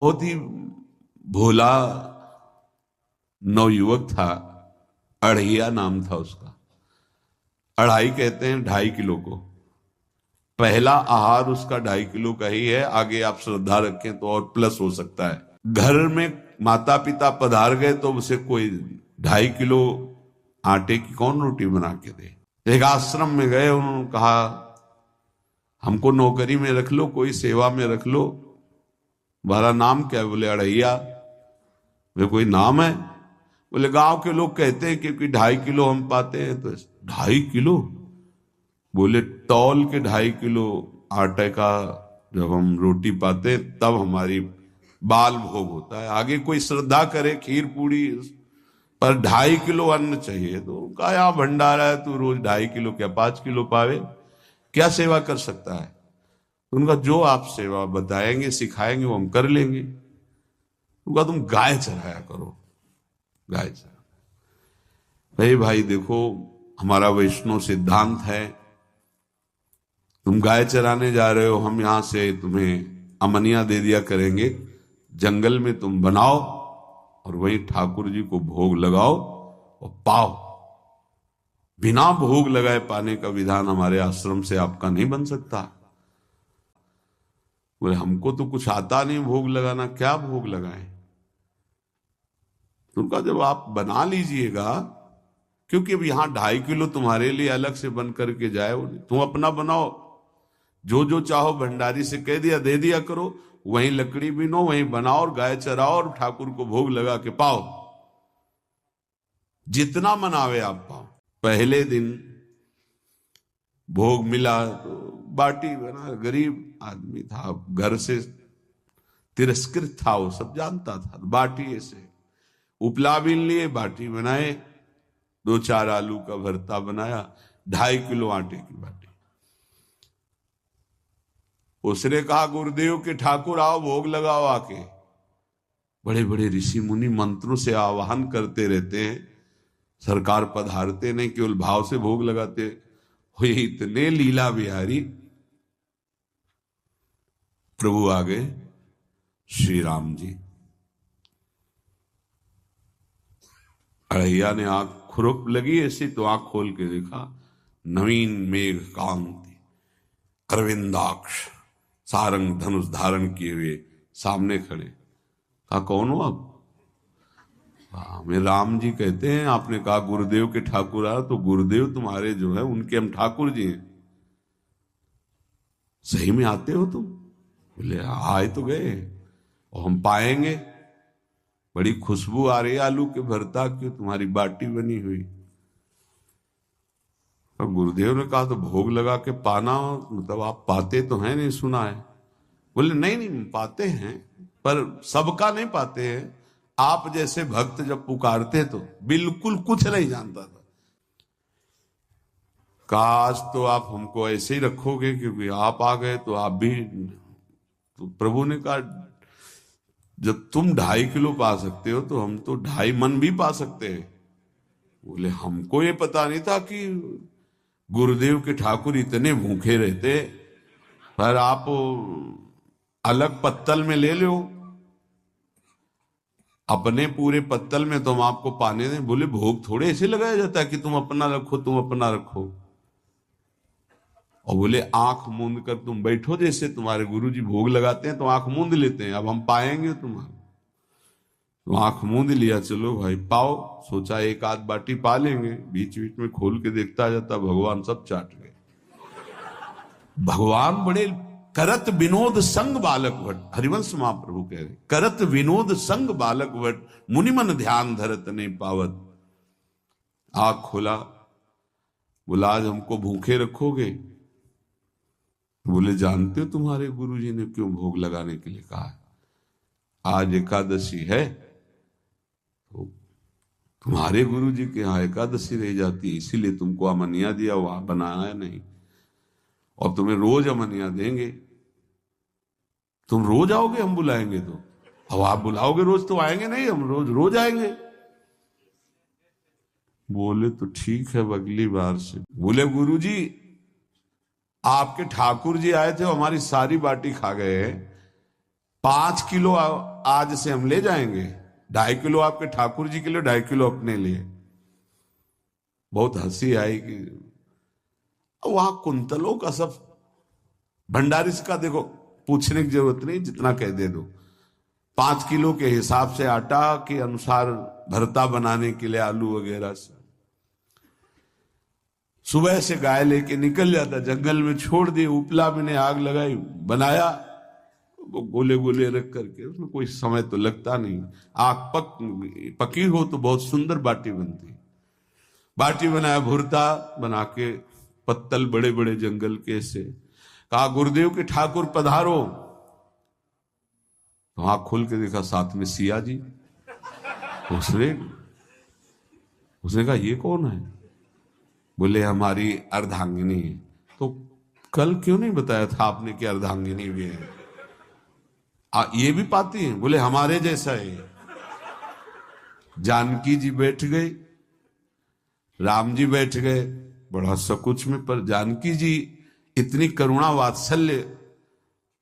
बहुत ही भोला नवयुवक था, अढ़ैया नाम था उसका। अढ़ाई कहते हैं 2.5 किलो को। पहला आहार उसका 2.5 किलो का ही है, आगे आप श्रद्धा रखें तो और प्लस हो सकता है। घर में माता पिता पधार गए तो उसे कोई 2.5 किलो आटे की कौन रोटी बना के दे। एक आश्रम में गए, उन्होंने कहा हमको नौकरी में रख लो, कोई सेवा में रख लो, तुम्हारा नाम क्या है? बोले अढ़ैया। वे कोई नाम है? बोले गांव के लोग कहते हैं क्योंकि 2.5 किलो हम पाते हैं। तो 2.5 किलो? बोले तौल के 2.5 किलो आटे का जब हम रोटी पाते तब हमारी बाल भोग होता है। आगे कोई श्रद्धा करे खीर पूड़ी, पर 2.5 किलो अन्न चाहिए। तो कहा यहाँ भंडारा है, तू रोज 2.5 किलो क्या 5 किलो पावे, क्या सेवा कर सकता है? तो उनका जो आप सेवा बताएंगे सिखाएंगे वो हम कर लेंगे। उनका तुम गाय चराया करो, गाय चरा। भाई भाई देखो, हमारा वैष्णव सिद्धांत है, तुम गाय चराने जा रहे हो, हम यहां से तुम्हें अमनिया दे दिया करेंगे, जंगल में तुम बनाओ और वही ठाकुर जी को भोग लगाओ और पाओ। बिना भोग लगाए पाने का विधान हमारे आश्रम से आपका नहीं बन सकता। बोले हमको तो कुछ आता नहीं भोग लगाना, क्या भोग लगाएं? तो उनका जब आप बना लीजिएगा, क्योंकि अब यहां 2.5 किलो तुम्हारे लिए अलग से बन करके जाए, तुम अपना बनाओ, जो जो चाहो भंडारी से कह दिया दे दिया करो, वहीं लकड़ी बीनो, वहीं बनाओ और गाय चराओ और ठाकुर को भोग लगा के पाओ। जितना मनावे आप पाओ। पहले दिन भोग मिला तो बाटी बना, गरीब आदमी था, घर से तिरस्कृत था, वो सब जानता था। बाटी ऐसे उपला बीन लिए, बाटी बनाए, 2-4 आलू का भरता बनाया, 2.5 किलो आटे की बाटी। उसने कहा गुरुदेव के ठाकुर आओ भोग लगाओ आके। बड़े बड़े ऋषि मुनि मंत्रों से आवाहन करते रहते हैं, सरकार पधारते नहीं, केवल भाव से भोग लगाते हो। ये इतने लीला बिहारी प्रभु आ गए, श्री राम जी। अढ़ैया ने आंख खुरक लगी ऐसी तो आंख खोल के देखा, नवीन मेघ कांति, अरविंदाक्ष, सारंग धनुष धारण किए हुए सामने खड़े। कहा कौन हो आप? हमें राम जी कहते हैं। आपने कहा गुरुदेव के ठाकुर आ, तो गुरुदेव तुम्हारे जो है उनके हम ठाकुर जी हैं। सही में आते हो तुम? बोले आए तो गए और हम पाएंगे। बड़ी खुशबू आ रही है आलू के भरता की, तुम्हारी बाटी बनी हुई। और गुरुदेव ने कहा तो भोग लगा के पाना, मतलब आप पाते तो हैं? नहीं सुना है। बोले नहीं नहीं पाते हैं, पर सबका नहीं पाते हैं। आप जैसे भक्त जब पुकारते तो बिल्कुल कुछ नहीं जानता था। काश तो आप हमको ऐसे ही रखोगे, क्योंकि आप आ गए तो आप भी। तो प्रभु ने कहा जब तुम 2.5 किलो पा सकते हो तो हम तो 2.5 मन भी पा सकते हैं। बोले हमको ये पता नहीं था कि गुरुदेव के ठाकुर इतने भूखे रहते, पर आप अलग पत्तल में ले लो, अपने पूरे पत्तल में तुम आपको पाने दें। बोले भोग थोड़े ऐसे लगाया जाता है कि तुम अपना रखो, तुम अपना रखो। और बोले आंख मूंद कर तुम बैठो, जैसे तुम्हारे गुरुजी भोग लगाते हैं तो आंख मूंद लेते हैं, अब हम पाएंगे तुम्हारा। तो आंख मूंद लिया, चलो भाई पाओ। सोचा एक आध बाटी पा लेंगे, बीच बीच में खोल के देखता जाता, भगवान सब चाट गए। भगवान बड़े करत विनोद संग बालक भट, हरिवंश महाप्रभु कह रहे, करत विनोद संग बालक भट, मुनिमन ध्यान धरत ने पावत। आंख खोला, बोला आज हमको भूखे रखोगे? बोले जानते हो तुम्हारे गुरुजी ने क्यों भोग लगाने के लिए कहा है? आज एकादशी है, तो तुम्हारे गुरुजी के यहाँ एकादशी रह जाती है, इसीलिए तुमको अमनिया दिया, वहां बनाया नहीं। और तुम्हें रोज अमनिया देंगे। तुम रोज आओगे हम बुलाएंगे तो? अब आप बुलाओगे रोज तो आएंगे नहीं, हम रोज रोज आएंगे। बोले तो ठीक है अगली बार से। बोले गुरुजी आपके ठाकुर जी आए थे, हमारी सारी बाटी खा गए, 5 किलो आज से हम ले जाएंगे, 2.5 किलो आपके ठाकुर जी के लिए, 2.5 किलो अपने लिए। बहुत हंसी आई कि वहां कुंतलों का सब भंडारी का देखो, पूछने की जरूरत नहीं, जितना कह दे दो। 5 किलो के हिसाब से आटा के अनुसार भरता बनाने के लिए आलू वगैरह से सुबह से गाय लेके निकल जाता, जंगल में छोड़ दिए, उपला में ने आग लगाई, बनाया, वो गोले गोले रख करके, उसमें कोई समय तो लगता नहीं। आग पकी हो तो बहुत सुंदर बाटी बनती। बाटी बनाया, भुरता बना के, पत्तल बड़े बड़े जंगल के से, कहा गुरुदेव के ठाकुर पधारो। तो आंख खोल के देखा साथ में सिया जी। उसने कहा ये कौन है? बोले हमारी अर्धांगिनी है। तो कल क्यों नहीं बताया था आपने कि अर्धांगिनी भी है? ये भी पाती है? बोले हमारे जैसा है। जानकी जी बैठ गए, राम जी बैठ गए बड़ा सकुच में, पर जानकी जी इतनी करुणा वात्सल्य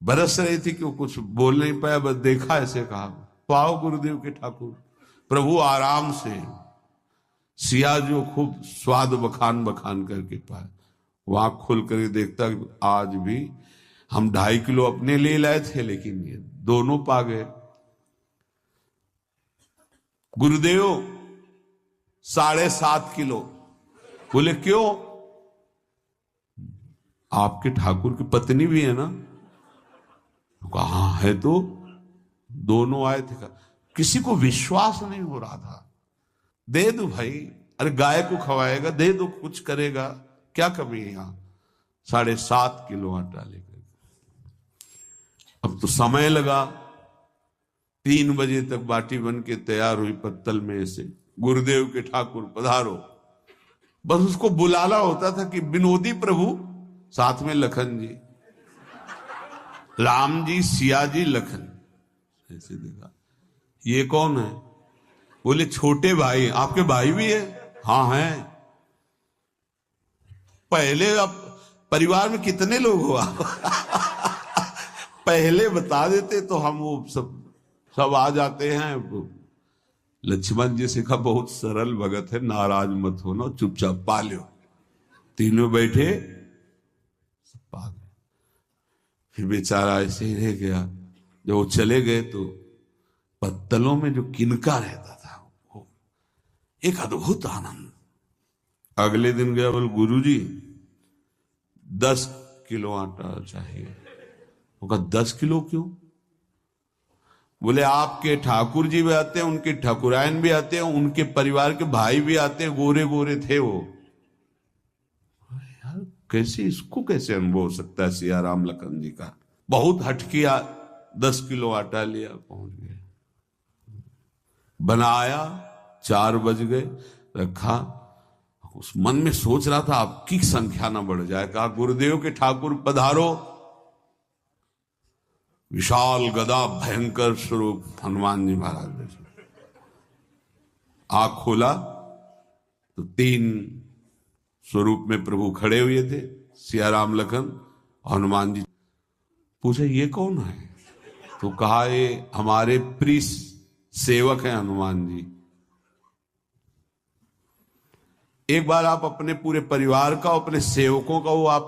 बरस रही थी कि वो कुछ बोल नहीं पाया, बस देखा, ऐसे कहा पाओ गुरुदेव के ठाकुर, प्रभु आराम से। सिया जो खूब स्वाद बखान बखान करके पाए, वहां खुल कर देखता आज भी हम 2.5 किलो अपने लिए लाए थे, लेकिन ये दोनों पा गए। गुरुदेव 7.5 किलो। बोले क्यों? आपके ठाकुर की पत्नी भी है ना? कहा है तो दोनों आए थे। किसी को विश्वास नहीं हो रहा था। दे दो भाई, अरे गाय को खवाएगा, दे दो, कुछ करेगा, क्या कमी है यहां? 7.5 किलो आटा लेकर। अब तो समय लगा, 3 बजे तक बाटी बन के तैयार हुई पत्तल में से। गुरुदेव के ठाकुर पधारो, बस उसको बुलाना होता था कि विनोदी प्रभु, साथ में लखन जी, राम जी, सिया जी, लखन। ऐसे देखा, ये कौन है? बोले छोटे भाई। आपके भाई भी है? हाँ है। पहले अब परिवार में कितने लोग हुआ? पहले बता देते तो हम वो सब आ जाते हैं। लक्ष्मण जी से कहा बहुत सरल भगत है, नाराज मत होना, चुपचाप पा लो। तीनों बैठे, सब पा गए। फिर बेचारा ऐसे ही रह गया। जब वो चले गए तो पत्तलों में जो किनका रहता था, वो एक अद्भुत आनंद। अगले दिन गया, बोल गुरुजी 10 किलो आटा चाहिए। वो कहा 10 किलो क्यों? बोले आपके ठाकुर जी भी आते हैं, उनके ठाकुरायन भी आते हैं, उनके परिवार के भाई भी आते हैं, गोरे गोरे थे वो। यार कैसे, इसको कैसे अनुभव हो सकता है? सिया राम लखन जी का बहुत हट किया। 10 किलो आटा लिया, पहुंच गए, बनाया, 4 बज गए, रखा। उस मन में सोच रहा था आपकी संख्या ना बढ़ जाए। कहा गुरुदेव के ठाकुर पधारो। विशाल गदा, भयंकर स्वरूप हनुमान जी महाराज। आंख खोला तो 3 स्वरूप में प्रभु खड़े हुए थे, सिया राम लखन हनुमान जी। पूछे ये कौन है? तो कहा ये हमारे प्रिय सेवक हैं हनुमान जी। एक बार आप अपने पूरे परिवार का, अपने सेवकों का वो आप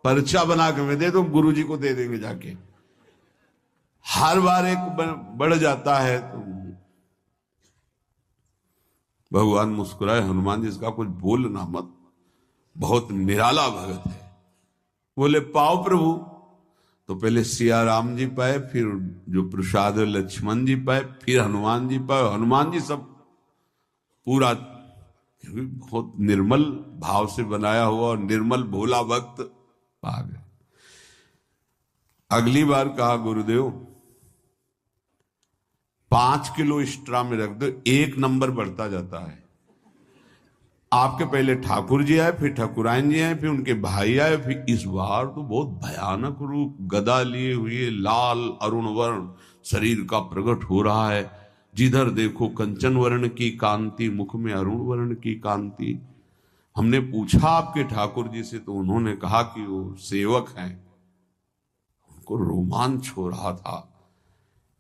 पर्चा बना के मैं दे दो, गुरु जी को दे देंगे जाके। हर बार एक बढ़ जाता है तो भगवान मुस्कुराए, हनुमान जी इसका कुछ बोलना मत, बहुत निराला भगत है। बोले पाओ प्रभु। तो पहले सिया राम जी पाए, फिर जो प्रसाद लक्ष्मण जी पाए, फिर हनुमान जी पाए। हनुमान जी सब पूरा बहुत निर्मल भाव से बनाया हुआ और निर्मल भोला भक्त पा गए। अगली बार कहा गुरुदेव 5 किलो एक्स्ट्रा में रख दो, 1 नंबर बढ़ता जाता है। आपके पहले ठाकुर जी आए, फिर ठाकुरायन जी आए, फिर उनके भाई आए, फिर इस बार तो बहुत भयानक रूप, गदा लिए हुए, लाल अरुण वर्ण शरीर का प्रकट हो रहा है। जिधर देखो कंचन वर्ण की कांति, मुख में अरुण वर्ण की कांति। हमने पूछा आपके ठाकुर जी से, तो उन्होंने कहा कि वो सेवक हैं। उनको रोमांच हो रहा था।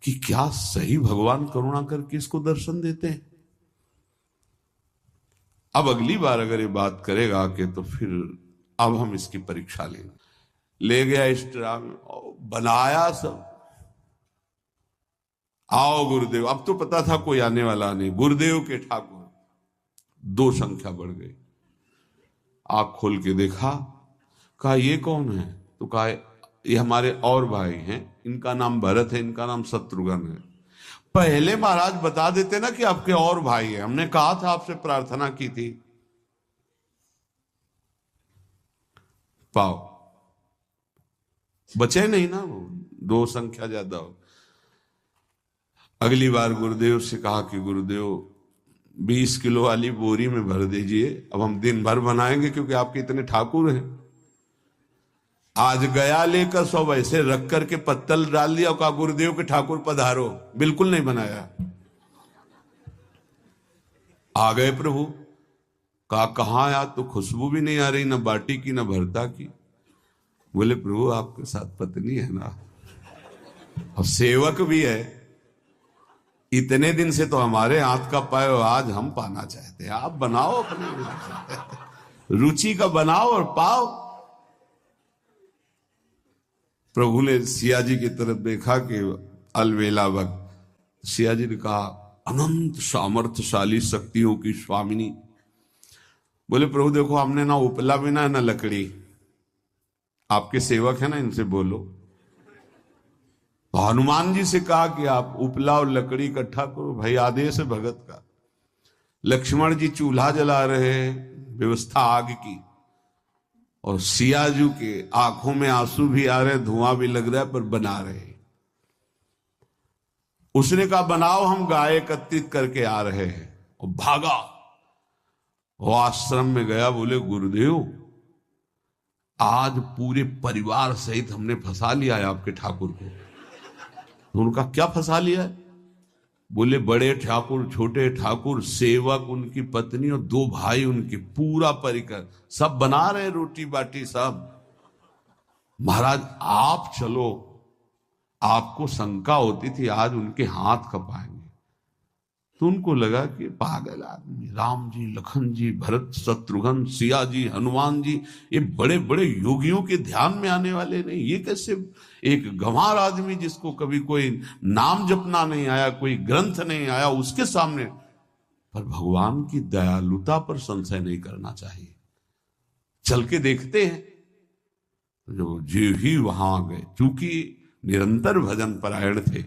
कि क्या सही भगवान करुणा करके इसको दर्शन देते हैं। अब अगली बार अगर ये बात करेगा कि तो फिर अब हम इसकी परीक्षा लेंगे। ले गया इस ड्राम बनाया सब, आओ गुरुदेव। अब तो पता था कोई आने वाला नहीं, गुरुदेव के ठाकुर 2 संख्या बढ़ गई। आंख खोल के देखा, कहा ये कौन है? तो कहा ये हमारे और भाई हैं, इनका नाम भरत है, इनका नाम शत्रुघ्न है। पहले महाराज बता देते ना कि आपके और भाई हैं, हमने कहा था, आपसे प्रार्थना की थी। पाओ बचे नहीं ना, वो 2 संख्या ज्यादा हो। अगली बार गुरुदेव से कहा कि गुरुदेव 20 किलो वाली बोरी में भर दीजिए, अब हम दिन भर बनाएंगे क्योंकि आपके इतने ठाकुर हैं। आज गया लेकर सब ऐसे रख करके पत्तल डाल दिया और कहा गुरुदेव के ठाकुर पधारो। बिल्कुल नहीं बनाया। आ गए प्रभु, कहा कहां यार, तो खुशबू भी नहीं आ रही, ना बाटी की ना भरता की। बोले प्रभु आपके साथ पत्नी है ना और सेवक भी है, इतने दिन से तो हमारे हाथ का पाए, आज हम पाना चाहते हैं, आप बनाओ अपने रुचि का बनाओ और पाओ। प्रभु ने सिया जी की तरफ देखा कि अलवेला वक्त। सिया जी ने कहा अनंत सामर्थ्यशाली शक्तियों की स्वामिनी। बोले प्रभु देखो हमने ना उपला बिना ना लकड़ी, आपके सेवक है ना, इनसे बोलो। तो हनुमान जी से कहा कि आप उपला और लकड़ी इकट्ठा करो, भाई आदेश है भगत का। लक्ष्मण जी चूल्हा जला रहे, व्यवस्था आग की, और सियाजू के आंखों में आंसू भी आ रहे, धुआं भी लग रहा है, पर बना रहे। उसने कहा बनाओ, हम गाय एकत्रित करके आ रहे हैं, और भागा। वो आश्रम में गया, बोले गुरुदेव आज पूरे परिवार सहित हमने फंसा लिया है आपके ठाकुर को। तो उनका क्या फंसा लिया है? बोले बड़े ठाकुर, छोटे ठाकुर, सेवक, उनकी पत्नी और 2 भाई उनके, पूरा परिकर, सब बना रहे रोटी बाटी सब। महाराज आप चलो, आपको शंका होती थी आज उनके हाथ कपाएंगे। तो उनको लगा कि पागल आदमी, राम जी, लखन जी, भरत, शत्रुघ्न, सिया जी, हनुमान जी, ये बड़े बड़े योगियों के ध्यान में आने वाले नहीं, ये कैसे एक गंवार आदमी जिसको कभी कोई नाम जपना नहीं आया, कोई ग्रंथ नहीं आया, उसके सामने। पर भगवान की दयालुता पर संशय नहीं करना चाहिए। चल के देखते हैं। जो जीव ही वहां गए, चूंकि निरंतर भजन परायण थे,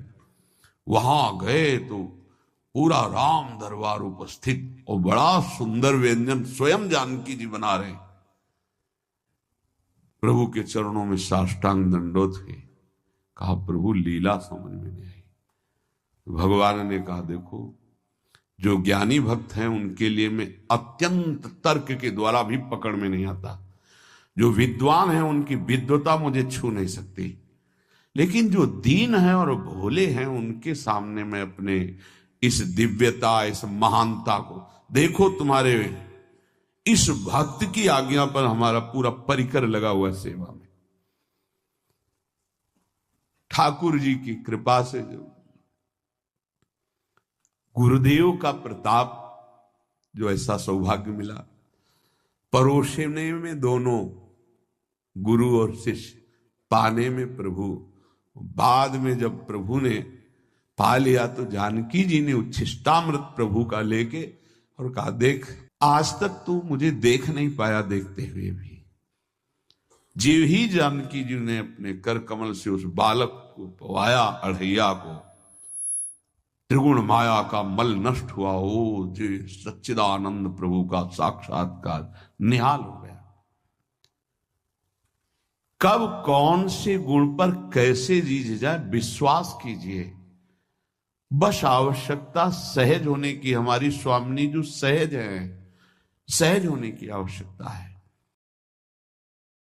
वहां गए तो पूरा राम दरबार उपस्थित, और बड़ा सुंदर व्यंजन स्वयं जानकी जी बना रहे। प्रभु के चरणों में साष्टांग दंडोत है। कहा प्रभु लीला समझ में नहीं आई। भगवान ने कहा देखो, जो ज्ञानी भक्त हैं उनके लिए मैं अत्यंत तर्क के द्वारा भी पकड़ में नहीं आता। जो विद्वान हैं उनकी विद्वता मुझे छू नहीं सकती, लेकिन जो दीन है और भोले हैं उनके सामने मैं अपने इस दिव्यता, इस महानता को देखो। तुम्हारे इस भक्त की आज्ञा पर हमारा पूरा परिकर लगा हुआ है सेवा में। ठाकुर जी की कृपा से जो गुरुदेव का प्रताप, जो ऐसा सौभाग्य मिला, परोसने में दोनों गुरु और शिष्य, पाने में प्रभु। बाद में जब प्रभु ने पा लिया तो जानकी जी ने उच्छिष्टामृत प्रभु का लेके और कहा देख, आज तक तू मुझे देख नहीं पाया, देखते हुए भी। जीव ही जानकी जी ने अपने कर कमल से उस बालक को पवाया, अढ़ैया को, त्रिगुण माया का मल नष्ट हुआ। ओ जी सच्चिदानंद प्रभु का साक्षात्कार निहाल हो गया। कब कौन से गुण पर कैसे जी जाए विश्वास कीजिए, बस आवश्यकता सहज होने की। हमारी स्वामिनी जो सहज है, सहज होने की आवश्यकता है।